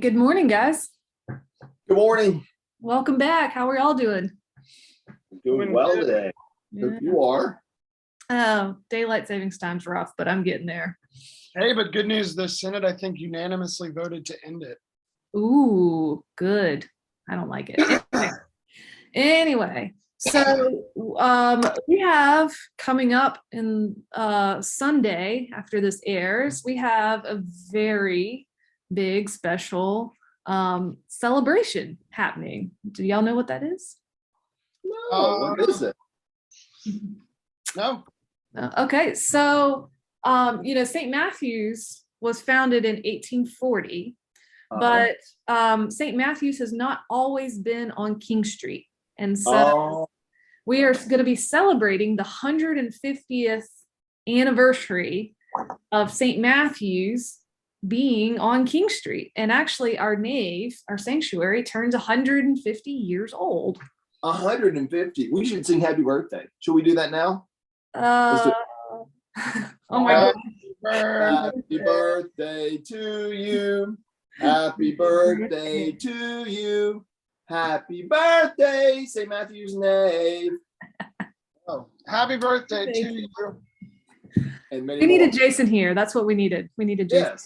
Good morning, guys. Good morning. Welcome back. How are y'all doing? Doing well today. Yeah. Hope you are. Oh, daylight savings time's rough, but I'm getting there. Hey, but good news, the Senate, I think, unanimously voted to end it. Ooh, good. I don't like it. Anyway, so we have coming up in Sunday after this airs, we have a very big special celebration happening. Do y'all know what that is? No, what is it? No. Okay, so St. Matthew's was founded in 1840, but St. Matthew's has not always been on King Street. And so we are going to be celebrating the 150th anniversary of St. Matthew's being on King Street. And actually our nave, our sanctuary, turns 150 years old. 150. We should sing happy birthday. Should we do that now? Oh my God. Happy birthday to you. Happy birthday to you. Happy birthday, St. Matthew's nave. Oh, happy birthday to you. And many We needed more. Jason here. That's what we needed. We needed Jason.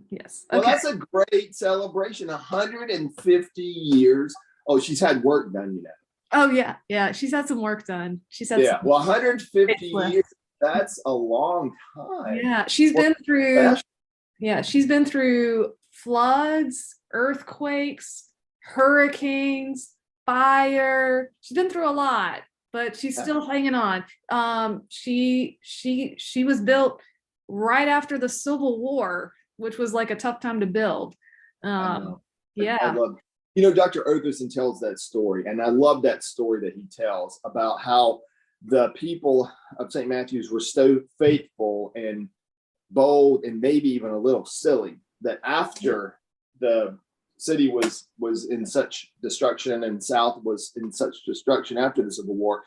Yes. Yes. Well, Okay. that's a great celebration. 150 years. Oh, she's had work done, you know. Oh yeah. Yeah. She's had some work done. She's had Yeah. some Well, 150 facelift. years. That's a long time. Yeah. She's been through floods, earthquakes, hurricanes, fire. She's been through a lot, but she's still hanging on. She was built right after the Civil War, which was like a tough time to build. I Yeah. love, Dr. Ogerson tells that story, and I love that story that he tells about how the people of St. Matthew's were so faithful and bold and maybe even a little silly that after the city was in such destruction and South was in such destruction after the Civil War,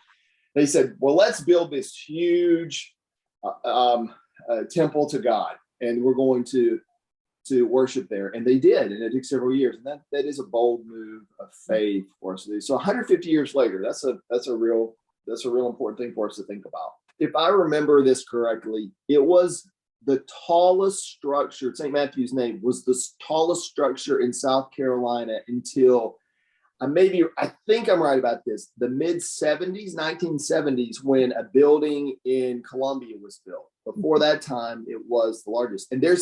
they said, well, let's build this huge temple to God, and we're going to worship there. And they did, and it took several years. And that is a bold move of faith for us to do. So 150 years later, that's a real important thing for us to think about. If I remember this correctly, it was the tallest structure. St. Matthew's nave was the tallest structure in South Carolina until I think I'm right about this, the mid-70s, 1970s, when a building in Columbia was built. Before that time, it was the largest. And there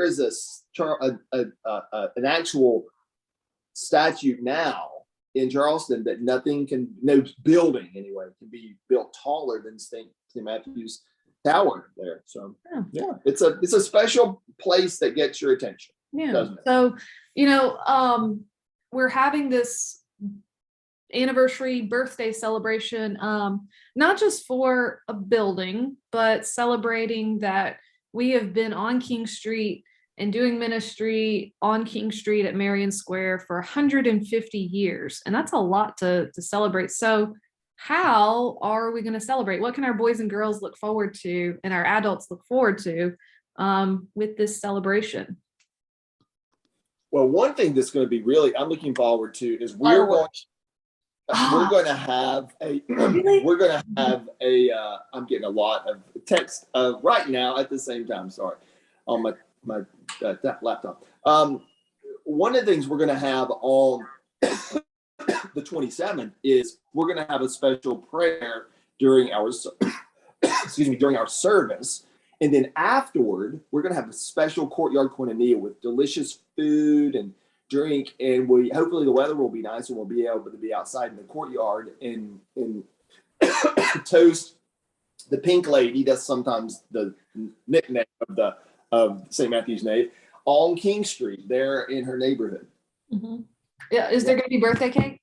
is an actual statute now in Charleston that no building anyway, can be built taller than St. Matthew's Tower there. So yeah, it's a special place that gets your attention. Yeah. Doesn't it? So, we're having this anniversary birthday celebration, not just for a building, but celebrating that we have been on King Street and doing ministry on King Street at Marion Square for 150 years. And that's a lot to celebrate. So how are we going to celebrate? What can our boys and girls look forward to and our adults look forward to with this celebration? Well, one thing that's going to be I'm looking forward to is we're going to have a I'm getting a lot of text right now at the same time, sorry, on my laptop. One of the things we're going to have on the 27th is we're going to have a special prayer during our service. And then afterward, we're going to have a special courtyard koinonia with delicious food and drink. And hopefully the weather will be nice and we'll be able to be outside in the courtyard and toast the Pink Lady. That's sometimes the nickname of St. Matthew's nave on King Street there in her neighborhood. Mm-hmm. Yeah. Is there going to be birthday cake?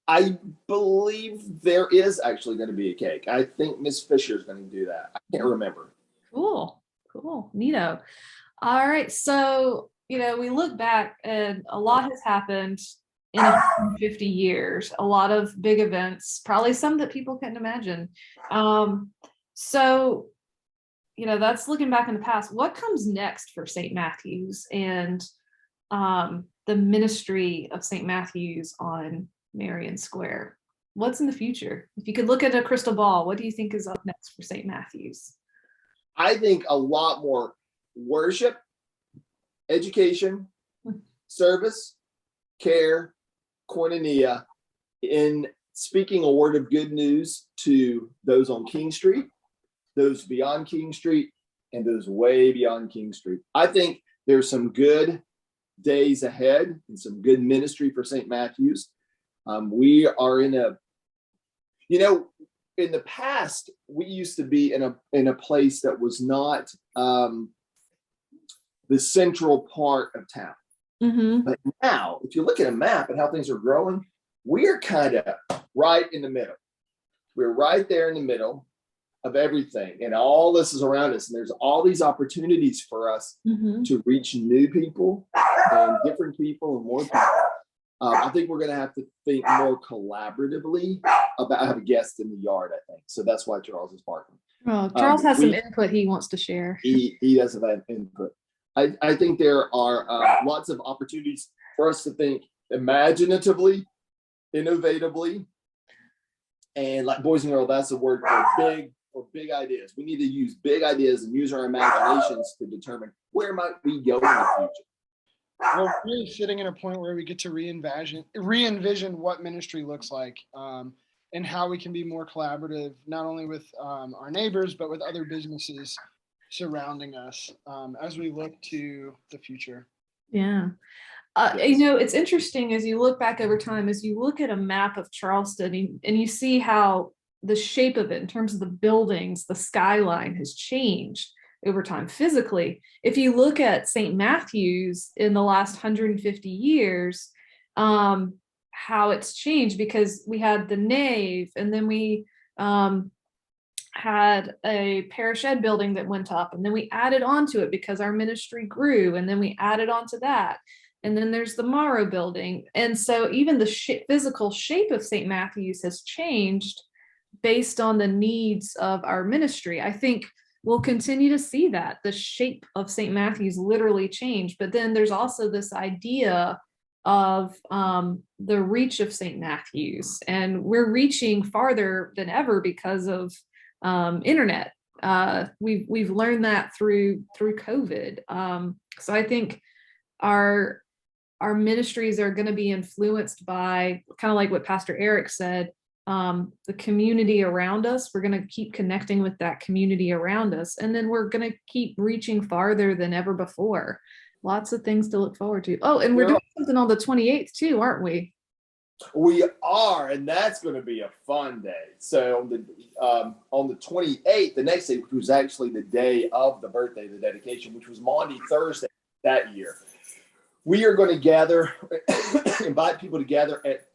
I believe there is actually going to be a cake. I think Miss Fisher is going to do that. I can't remember. Cool. Neato. All right. So, we look back and a lot has happened in 150 years, a lot of big events, probably some that people couldn't imagine. So, that's looking back in the past. What comes next for St. Matthew's? And the ministry of St. Matthew's on Marion Square? What's in the future? If you could look at a crystal ball, what do you think is up next for St. Matthew's? I think a lot more worship, education, service, care, koinonia, in speaking a word of good news to those on King Street, those beyond King Street, and those way beyond King Street. I think there's some good days ahead and some good ministry for St. Matthew's. We are in a, in the past, we used to be in a place that was not the central part of town. Mm-hmm. But now, if you look at a map and how things are growing, we're kind of right in the middle. We're right there in the middle of everything, and all this is around us. And there's all these opportunities for us to reach new people and different people and more people. I think we're going to have to think more collaboratively about how to guests in the yard, I think. So that's why Charles is barking. Oh, Charles has some input he wants to share. He doesn't have input. I think there are lots of opportunities for us to think imaginatively, innovatively, and like boys and girls, that's the word for big ideas. We need to use big ideas and use our imaginations to determine where might we go in the future. We're really sitting in a point where we get to re-envision what ministry looks like, and how we can be more collaborative, not only with our neighbors, but with other businesses surrounding us as we look to the future. Yeah. It's interesting as you look back over time, as you look at a map of Charleston and you see how the shape of it in terms of the buildings, the skyline has changed over time physically. If you look at St. Matthew's in the last 150 years, how it's changed, because we had the nave, and then we had a parish ed building that went up, and then we added on to it because our ministry grew, and then we added on to that. And then there's the Morrow building. And so even the physical shape of St. Matthew's has changed based on the needs of our ministry. I think we'll continue to see that the shape of St. Matthew's literally change. But then there's also this idea of the reach of St. Matthew's, and we're reaching farther than ever because of internet. We've learned that through COVID. So I think our ministries are going to be influenced by, kind of like what Pastor Eric said, the community around us. We're going to keep connecting with that community around us, and then we're going to keep reaching farther than ever before. Lots of things to look forward to. Oh, and we're doing something on the 28th too, aren't we? We are, and that's going to be a fun day. So on the 28th, the next day, which was actually the day of the birthday, the dedication, which was Maundy Thursday that year, we are going to gather, invite people to gather at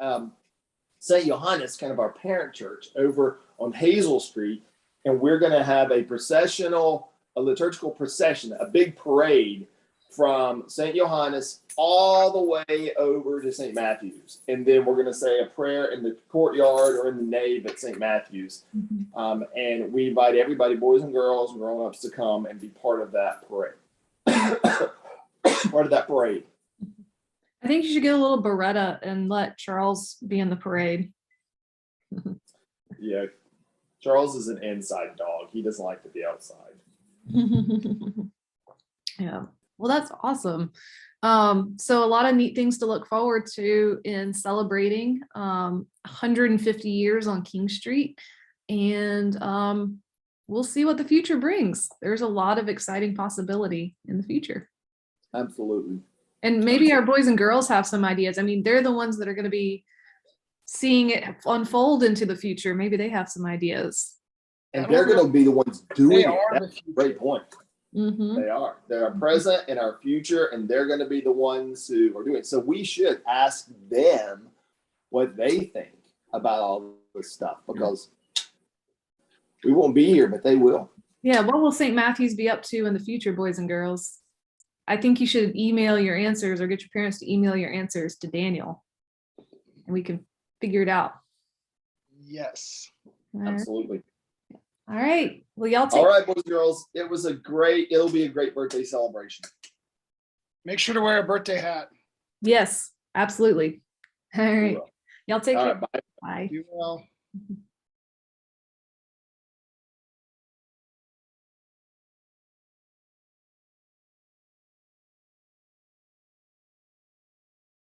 St. Johannes, kind of our parent church, over on Hazel Street, and we're going to have a liturgical procession, a big parade from St. Johannes all the way over to St. Matthew's. And then we're going to say a prayer in the courtyard or in the nave at St. Matthew's. And we invite everybody, boys and girls and grown-ups, to come and be part of that parade. Part of that parade. I think you should get a little Beretta and let Charles be in the parade. Yeah. Charles is an inside dog. He doesn't like to be outside. Yeah. Well, that's awesome. So a lot of neat things to look forward to in celebrating 150 years on King Street. And we'll see what the future brings. There's a lot of exciting possibility in the future. Absolutely. And maybe our boys and girls have some ideas. I mean, they're the ones that are going to be seeing it unfold into the future. Maybe they have some ideas. And they're going to be the ones doing it. That's a great point. They are. They're our present and our future, and they're going to be the ones who are doing it. So we should ask them what they think about all this stuff, because we won't be here, but they will. Yeah. What will St. Matthew's be up to in the future, boys and girls? I think you should email your answers, or get your parents to email your answers to Daniel, and we can figure it out. Yes. Absolutely. All right. Well, y'all take. All right, boys and girls. It'll be a great birthday celebration. Make sure to wear a birthday hat. Yes, absolutely. All right. Y'all take All care. right, bye. Bye. Do well.